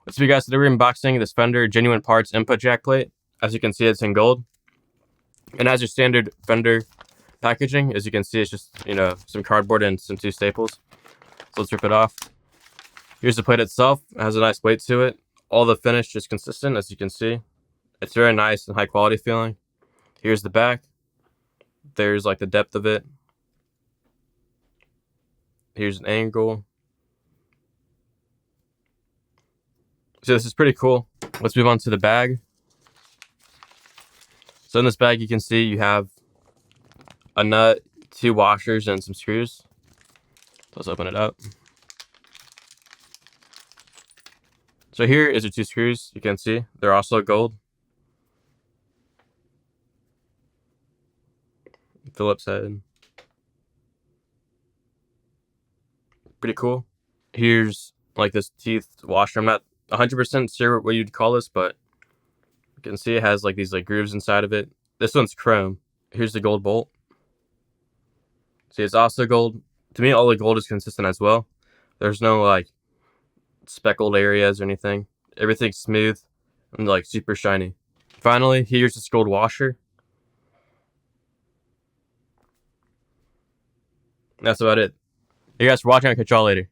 Let's be guys, today we're unboxing this Fender genuine parts input jack plate. As you can see, it's in gold. And as your standard Fender packaging, as you can see, it's just, some cardboard and some 2 staples. So let's rip it off. Here's the plate itself. It has a nice weight to it. All the finish is consistent, as you can see. It's very nice and high quality feeling. Here's the back. There's like the depth of it. Here's an angle. So this is pretty cool. Let's move on to the bag. So in this bag, you can see you have a nut, 2 washers, and some screws. So let's open it up. So here is your 2 screws. You can see they're also gold. Phillips head. Pretty cool. Here's like this teeth washer. I'm not 100% sure what you'd call this, but you can see it has like these grooves inside of it. This one's chrome. Here's the gold bolt. See, it's also gold. To me, all the gold is consistent as well. There's no speckled areas or anything. Everything's smooth and super shiny. Finally, here's this gold washer. That's about it. Thank you guys for watching. I'll catch y'all later.